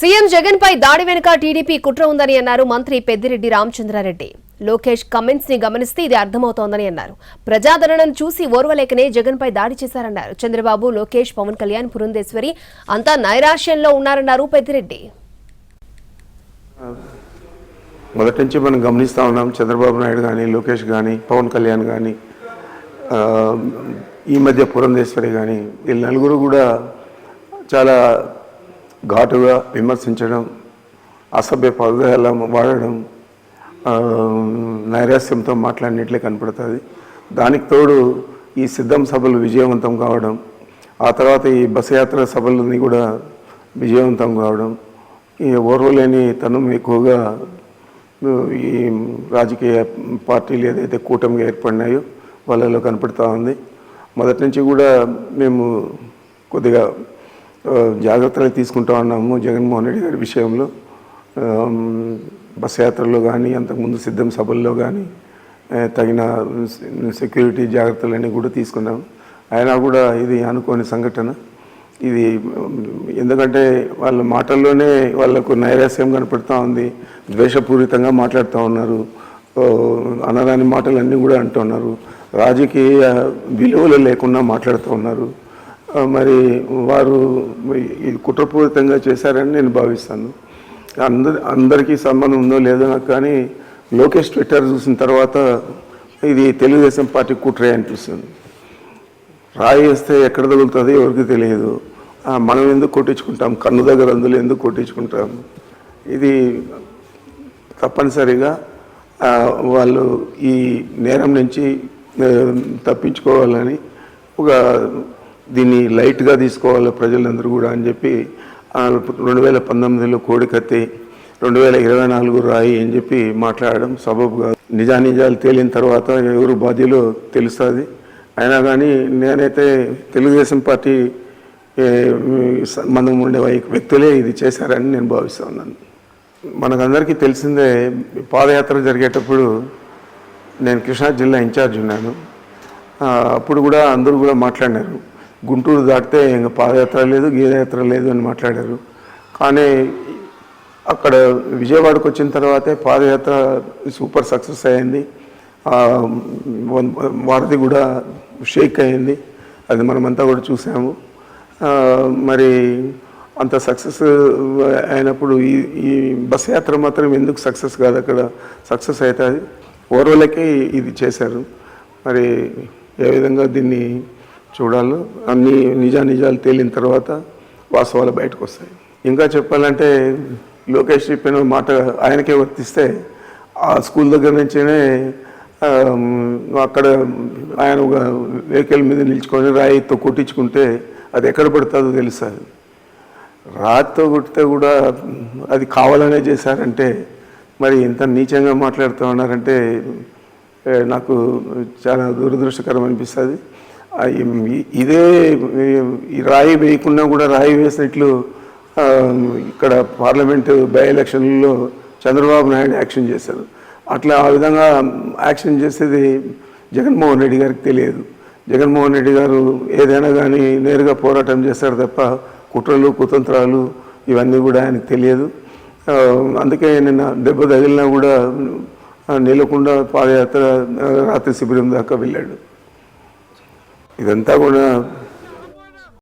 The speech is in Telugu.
సీఎం జగన్ పై దాడి వెనుక టీడీపీ కుట్ర ఉందని అన్నారు మంత్రి పెద్దిరెడ్డి రామచంద్రారెడ్డి. లోకేష్ కమెంట్స్ ని గమనిస్తే ఇది అర్థమవుతోందని అన్నారు. ప్రజాదరణను చూసి ఓర్వలేకనే జగన్ పై దాడి చేశారన్నారు. చంద్రబాబు, లోకేష్, పవన్ కళ్యాణ్, పురంధేశ్వరి అంతా నైరాశ్యంలో ఉన్నారన్నారు పెద్దిరెడ్డి. మొదటి నుంచి మనం గమనిస్తూ ఉన్నాం. చంద్రబాబు నాయుడు కానీ, లోకేష్ కానీ, పవన్ కళ్యాణ్ కానీ, ఈ మధ్య పురంధేశ్వరి కానీ, వీళ్ళు నలుగురు కూడా చాలా ఘాటుగా విమర్శించడం, అసభ్య పదజాలం వాడడం, నైరాస్యంతో మాట్లాడినట్లే కనపడుతుంది. దానికి తోడు ఈ సిద్ధం సభలు విజయవంతం కావడం, ఆ తర్వాత ఈ బస్ యాత్ర సభలని కూడా విజయవంతం కావడం, ఈ ఓర్వలేని తనం ఎక్కువగా ఈ రాజకీయ పార్టీలు ఏదైతే కూటమిగా ఏర్పడినాయో వాళ్ళలో కనపడుతూ ఉంది. మొదటి నుంచి కూడా మేము కొద్దిగా జాగ్రత్తలు తీసుకుంటూ ఉన్నాము. జగన్మోహన్ రెడ్డి గారి విషయంలో బస్ యాత్రలో కానీ, అంతకుముందు సిద్ధం సభల్లో కానీ తగిన సెక్యూరిటీ జాగ్రత్తలన్నీ కూడా తీసుకున్నాం. అయినా కూడా ఇది అనుకోని సంఘటన. ఇది ఎందుకంటే వాళ్ళ మాటల్లోనే వాళ్ళకు నైరాస్యం కనపడుతూ ఉంది. ద్వేషపూరితంగా మాట్లాడుతూ ఉన్నారు. అనరాని మాటలన్నీ కూడా అంటున్నారు. రాజకీయ విలువలు లేకుండా మాట్లాడుతూ ఉన్నారు. మరి వారు ఇది కుట్రపూరితంగా చేశారని నేను భావిస్తాను. అందరికీ సంబంధం ఉందో లేదో నాకు, కానీ లోకేష్ ట్విట్టర్ చూసిన తర్వాత ఇది తెలుగుదేశం పార్టీ కుట్రే అనిపిస్తుంది. రాయి వేస్తే ఎక్కడ తగులుతుంది ఎవరికి తెలియదు. మనం ఎందుకు కొట్టించుకుంటాం, కన్ను దగ్గర అందులో ఎందుకు కొట్టించుకుంటాం. ఇది తప్పనిసరిగా వాళ్ళు ఈ నేరం నుంచి తప్పించుకోవాలని దీన్ని లైట్గా తీసుకోవాలి ప్రజలందరూ కూడా అని చెప్పి 2019లో కోడికత్తి, 2024 రాయి అని చెప్పి మాట్లాడడం సబబుగా. నిజానిజాలు తేలిన తర్వాత ఎవరు బాధ్యులో తెలుస్తుంది. అయినా కానీ నేనైతే తెలుగుదేశం పార్టీ సంబంధం ఉండే వ్యక్తులే ఇది చేశారని నేను భావిస్తూ ఉన్నాను. మనకందరికీ తెలిసిందే, పాదయాత్ర జరిగేటప్పుడు నేను కృష్ణా జిల్లా ఇన్ఛార్జ్ ఉన్నాను. అప్పుడు కూడా అందరూ కూడా మాట్లాడినారు, గుంటూరు దాటితే ఇంకా పాదయాత్ర లేదు, గీదయాత్ర లేదు అని మాట్లాడారు. కానీ అక్కడ విజయవాడకు వచ్చిన తర్వాతే పాదయాత్ర సూపర్ సక్సెస్ అయింది. వారధి కూడా షేక్ అయింది. అది మనమంతా కూడా చూసాము. మరి అంత సక్సెస్ అయినప్పుడు ఈ బస్ యాత్ర మాత్రం ఎందుకు సక్సెస్ కాదు? అక్కడ సక్సెస్ అవుతుంది. ఓర్వలకే ఇది చేశారు. మరి ఏ విధంగా దీన్ని చూడాలో అన్ని నిజాలు తేలిన తర్వాత వాస్తవాలు బయటకు వస్తాయి. ఇంకా చెప్పాలంటే లోకేష్ చెప్పిన మాట ఆయనకే వర్తిస్తే ఆ స్కూల్ దగ్గర నుంచినే అక్కడ ఆయన ఒక వెహికల్ మీద నిల్చుకొని రాయితో కొట్టించుకుంటే అది ఎక్కడ పడుతుందో తెలుస్తుంది. రాయితో కొట్టితే కూడా అది కావాలనే చేశారంటే మరి ఇంత నీచంగా మాట్లాడుతూ ఉన్నారంటే నాకు చాలా దురదృష్టకరం అనిపిస్తుంది. ఇదే ఈ రాయి వేయకుండా కూడా రాయి వేసినట్లు ఇక్కడ పార్లమెంటు బై ఎలక్షన్లలో చంద్రబాబు నాయుడు యాక్షన్ చేశారు. అట్లా ఆ విధంగా యాక్షన్ చేసేది జగన్మోహన్ రెడ్డి గారికి తెలియదు. జగన్మోహన్ రెడ్డి గారు ఏదైనా కానీ నేరుగా పోరాటం చేస్తారు తప్ప కుట్రలు కుతంత్రాలు ఇవన్నీ కూడా ఆయనకు తెలియదు. అందుకే నిన్న దెబ్బ తగిలినా కూడా నిలకుండా పాదయాత్ర రాత్రి శిబిరం దాకా వెళ్ళాడు. ఇదంతా కూడా